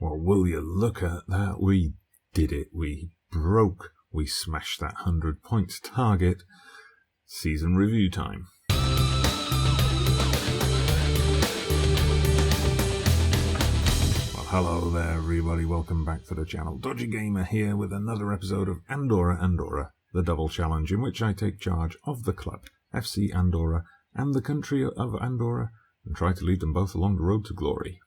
Well, will you look at that? We did it. We smashed that 100 points target. Season review time. Well, hello there everybody, welcome back to the channel. Dodgy Gamer here with another episode of Andorra, the double challenge, in which I take charge of the club, FC Andorra, and the country of Andorra, and try to lead them both along the road to glory.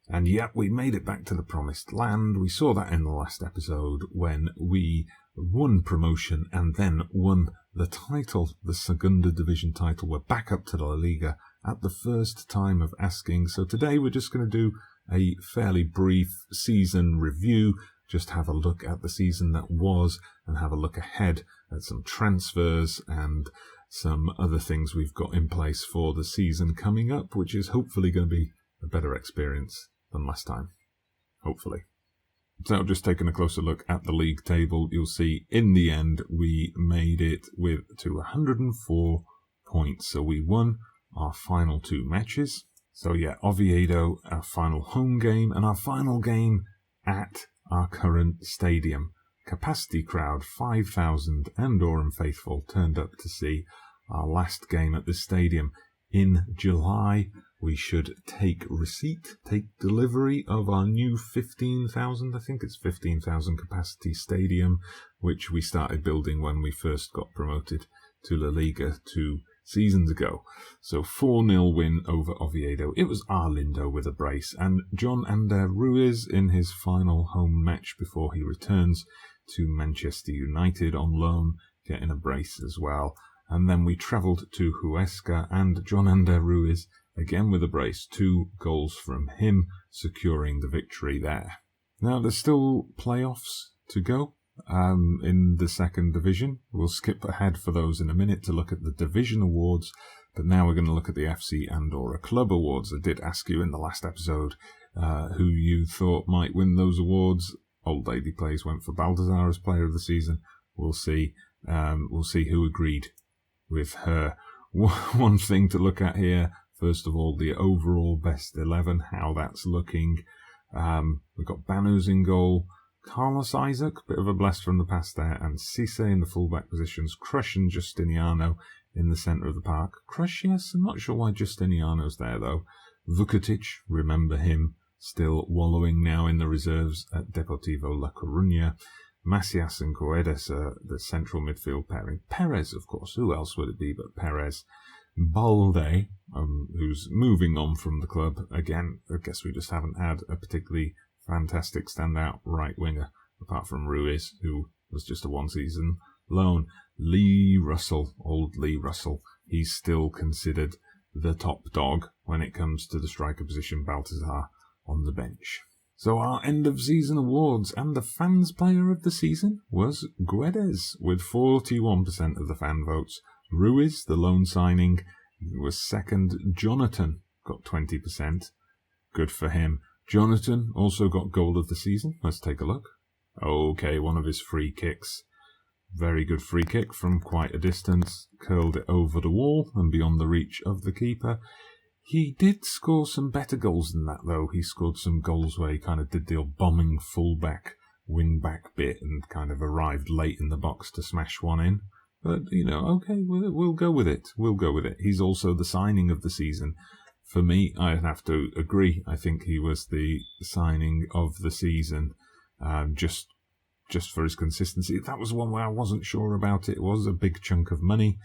And yet we made it back to the promised land. We saw that in the last episode when we won promotion and then won the title, the Segunda Division title. We're back up to the La Liga at the first time of asking. So today we're just going to do a fairly brief season review, just have a look at the season that was and have a look ahead at some transfers and some other things we've got in place for the season coming up, which is hopefully going to be a better experience than last time, hopefully. So just taking a closer look at the league table, you'll see in the end we made it to 104 points. So we won our final two matches. So yeah, Oviedo, our final home game, and our final game at our current stadium. Capacity crowd, 5,000 Andorran faithful turned up to see our last game at the stadium. In July, we should take delivery of our new 15,000, I think it's 15,000 capacity stadium, which we started building when we first got promoted to La Liga 2 seasons ago. So 4-0 win over Oviedo. It was Arlindo with a brace, and John Ander Ruiz in his final home match before he returns to Manchester United on loan, getting a brace as well. And then we travelled to Huesca, and John Ander Ruiz again with a brace, 2 goals from him, securing the victory there. Now there's still playoffs to go in the second division. We'll skip ahead for those in a minute to look at the division awards, but now we're going to look at the FC Andorra Club Awards. I did ask you in the last episode who you thought might win those awards. Old Lady Plays went for Baltazar as Player of the Season. We'll see who agreed with her. One thing to look at here, first of all, the overall best 11, how that's looking. We've got Banus in goal, Carlos Isaac, bit of a blast from the past there, and Cisse in the fullback positions, Crush and Justiniano in the centre of the park. Crush, yes, I'm not sure why Justiniano's there though. Vukotic, remember him, still wallowing now in the reserves at Deportivo La Coruña. Macias and Guedes are the central midfield pairing. Perez, of course, who else would it be but Perez? Balde, who's moving on from the club. Again, I guess we just haven't had a particularly fantastic standout right winger, apart from Ruiz, who was just a one-season loan. Lee Russell, old Lee Russell, he's still considered the top dog when it comes to the striker position. Baltazar on the bench. So our end-of-season awards, and the fans' player of the season was Guedes, with 41% of the fan votes. Ruiz, the loan signing, was second. Jonathan got 20%. Good for him. Jonathan also got goal of the season. Let's take a look. Okay, one of his free kicks. Very good free kick from quite a distance. Curled it over the wall and beyond the reach of the keeper. He did score some better goals than that, though. He scored some goals where he kind of did the old bombing fullback, wing-back bit and kind of arrived late in the box to smash one in. But, okay, we'll go with it. We'll go with it. He's also the signing of the season. For me, I'd have to agree. I think he was the signing of the season, just for his consistency. That was one where I wasn't sure about it. It was a big chunk of money.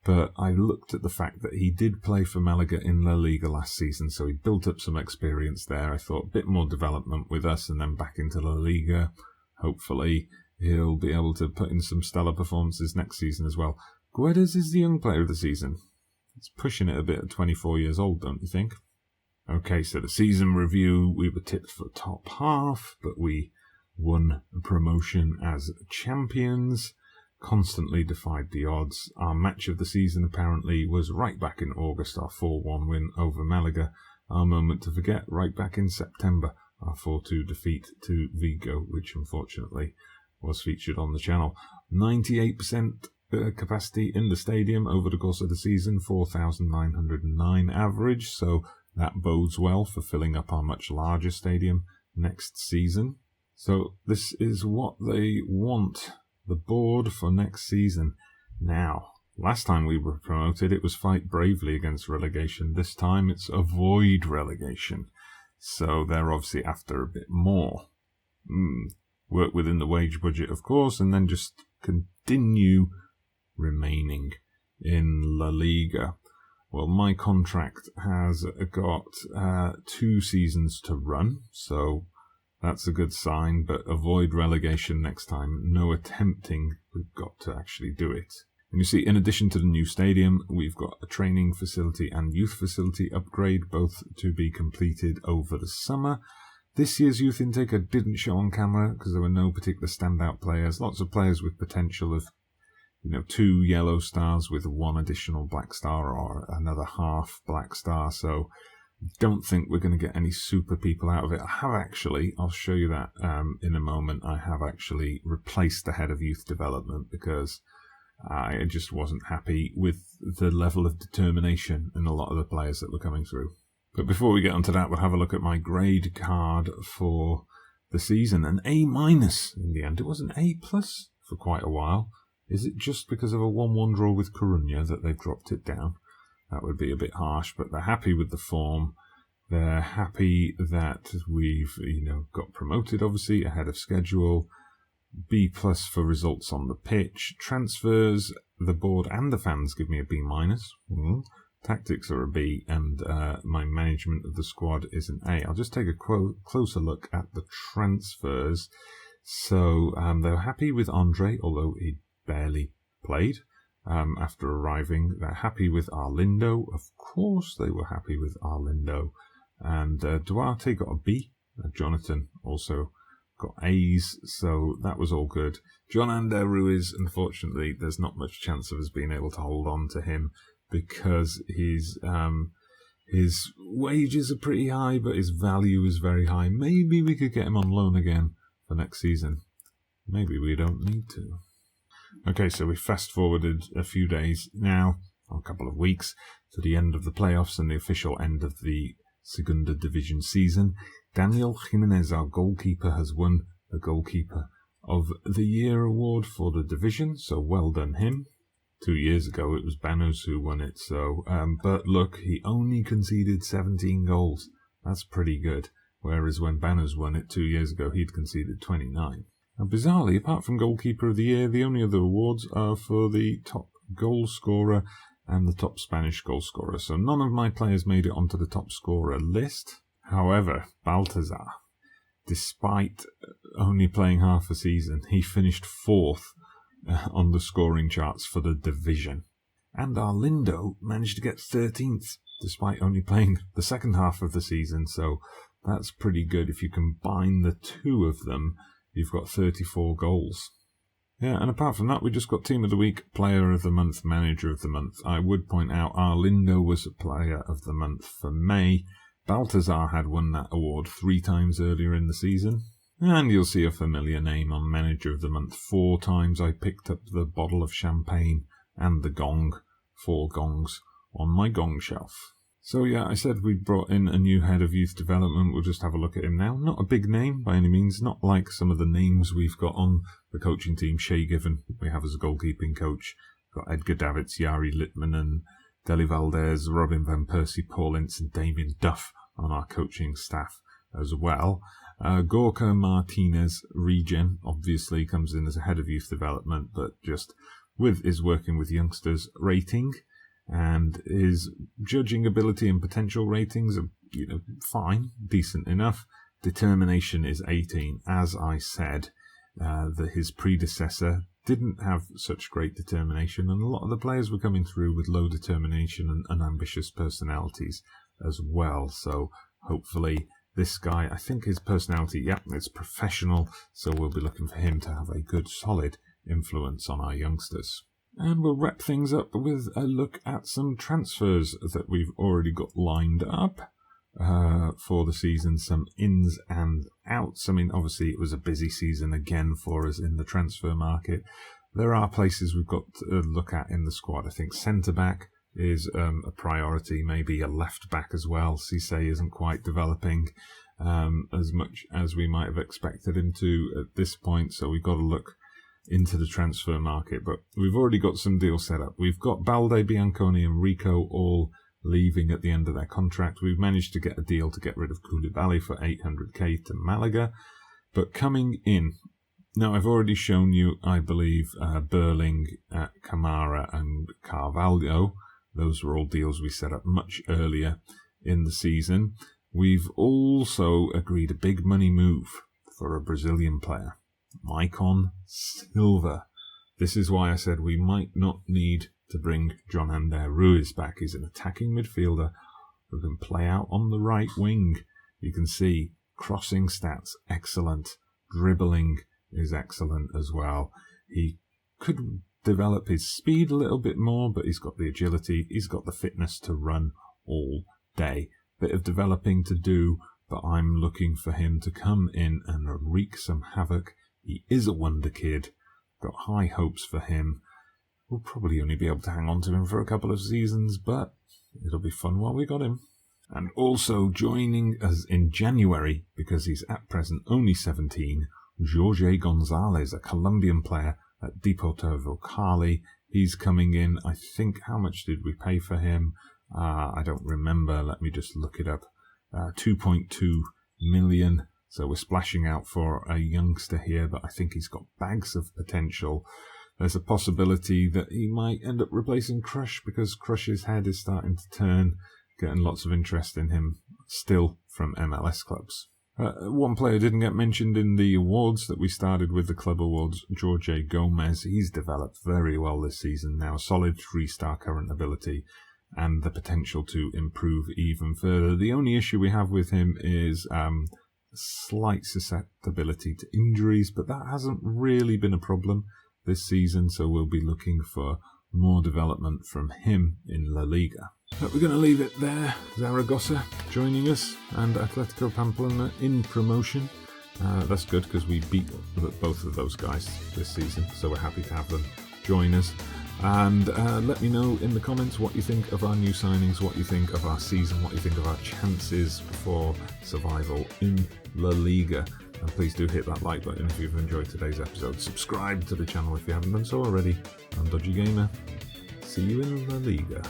But I looked at the fact that he did play for Malaga in La Liga last season, so he built up some experience there. I thought a bit more development with us and then back into La Liga. Hopefully he'll be able to put in some stellar performances next season as well. Guedes is the young player of the season. It's pushing it a bit at 24 years old, don't you think? Okay, so the season review, we were tipped for top half, but we won promotion as champions. Constantly defied the odds. Our match of the season apparently was right back in August, our 4-1 win over Malaga. Our moment to forget, right back in September, our 4-2 defeat to Vigo, which unfortunately was featured on the channel. 98% capacity in the stadium over the course of the season, 4,909 average, so that bodes well for filling up our much larger stadium next season. So this is what they want, the board for next season. Now, last time we were promoted, it was fight bravely against relegation. This time it's avoid relegation. So they're obviously after a bit more. Work within the wage budget, of course, and then just continue remaining in La Liga. Well, my contract has got 2 seasons to run, so that's a good sign, but avoid relegation next time. No attempting, we've got to actually do it. And you see, in addition to the new stadium, we've got a training facility and youth facility upgrade, both to be completed over the summer. This year's youth intake I didn't show on camera because there were no particular standout players. Lots of players with potential of, 2 yellow stars with 1 additional black star or another half black star. So don't think we're going to get any super people out of it. I have actually, I'll show you that in a moment, I have actually replaced the head of youth development because I just wasn't happy with the level of determination in a lot of the players that were coming through. But before we get onto that, we'll have a look at my grade card for the season. An A- in the end. It was an A+ for quite a while. Is it just because of a 1-1 draw with Coruña that they've dropped it down? That would be a bit harsh, but they're happy with the form. They're happy that we've, got promoted, obviously, ahead of schedule. B+ for results on the pitch. Transfers, the board and the fans give me a B-. Tactics are a B, and my management of the squad is an A. I'll just take a closer look at the transfers. So they were happy with Andre, although he barely played after arriving. They're happy with Arlindo. Of course they were happy with Arlindo. And Duarte got a B. Jonathan also got A's, so that was all good. John Ander Ruiz, unfortunately, there's not much chance of us being able to hold on to him because his wages are pretty high, but his value is very high. Maybe we could get him on loan again for next season. Maybe we don't need to. Okay, so we fast-forwarded a few days now, or a couple of weeks, to the end of the playoffs and the official end of the Segunda Division season. Daniel Jimenez, our goalkeeper, has won the Goalkeeper of the Year award for the division, so well done him. 2 years ago it was Banus who won it, so but look, he only conceded 17 goals. That's pretty good, whereas when Banus won it 2 years ago he'd conceded 29. Now, bizarrely, apart from Goalkeeper of the Year, the only other awards are for the top goal scorer and the top Spanish goal scorer, so none of my players made it onto the top scorer list. However, Baltazar, despite only playing half a season, he finished 4th on the scoring charts for the division. And Arlindo managed to get 13th, despite only playing the second half of the season, so that's pretty good. If you combine the two of them, you've got 34 goals. Yeah, and apart from that, we just got Team of the Week, Player of the Month, Manager of the Month. I would point out Arlindo was Player of the Month for May. Baltazar had won that award 3 times earlier in the season. And you'll see a familiar name on Manager of the Month. 4 times I picked up the bottle of champagne and the gong. 4 gongs on my gong shelf. So yeah, I said we brought in a new head of youth development. We'll just have a look at him now. Not a big name by any means, not like some of the names we've got on the coaching team. Shay Given, we have as a goalkeeping coach. Got Edgar Davids, Yari Littman and Deli Valdez, Robin Van Persie, Paul Ince and Damien Duff on our coaching staff as well. Gorka Martinez, Regen, obviously comes in as a head of youth development, but just is working with youngsters rating. And his judging ability and potential ratings are, fine, decent enough. Determination is 18. As I said, his predecessor didn't have such great determination, and a lot of the players were coming through with low determination and ambitious personalities as well. So hopefully this guy, I think his personality, it's professional, so we'll be looking for him to have a good, solid influence on our youngsters. And we'll wrap things up with a look at some transfers that we've already got lined up for the season, some ins and outs. I mean, obviously it was a busy season again for us in the transfer market. There are places we've got to look at in the squad. I think centre-back is a priority, maybe a left-back as well. Cisse isn't quite developing. as much as we might have expected him to at this point, so we've got to look into the transfer market. But we've already got some deals set up. We've got Balde, Bianconi and Rico all leaving at the end of their contract. We've managed to get a deal to get rid of Koulibaly for 800k to Malaga. But coming in, now I've already shown you, I believe, Burling, Kamara and Carvalho. Those were all deals we set up much earlier in the season. We've also agreed a big money move for a Brazilian player, Maicon Silva. This is why I said we might not need to bring John Ander Ruiz back. He's an attacking midfielder who can play out on the right wing. You can see crossing stats, excellent. Dribbling is excellent as well. He could develop his speed a little bit more, but he's got the agility. He's got the fitness to run all day. Bit of developing to do, but I'm looking for him to come in and wreak some havoc. He is a wonder kid. Got high hopes for him. We'll probably only be able to hang on to him for a couple of seasons, but it'll be fun while we got him. And also joining us in January, because he's at present only 17, Jorge Gonzalez, a Colombian player at Deportivo Cali. He's coming in. I think, how much did we pay for him? I don't remember. Let me just look it up. 2.2 million. So we're splashing out for a youngster here, but I think he's got bags of potential. There's a possibility that he might end up replacing Crush, because Crush's head is starting to turn, getting lots of interest in him still from MLS clubs. One player didn't get mentioned in the awards that we started with, the club awards, Jorge Gomez. He's developed very well this season now, solid 3-star current ability and the potential to improve even further. The only issue we have with him is slight susceptibility to injuries, but that hasn't really been a problem this season, so we'll be looking for more development from him in La Liga. But we're going to leave it there. Zaragoza joining us and Atletico Pamplona in promotion. That's good because we beat both of those guys this season, so we're happy to have them join us. And let me know in the comments what you think of our new signings, what you think of our season, what you think of our chances for survival in La Liga. And please do hit that like button if you've enjoyed today's episode. Subscribe to the channel if you haven't done so already. I'm Dodgy Gamer. See you in La Liga.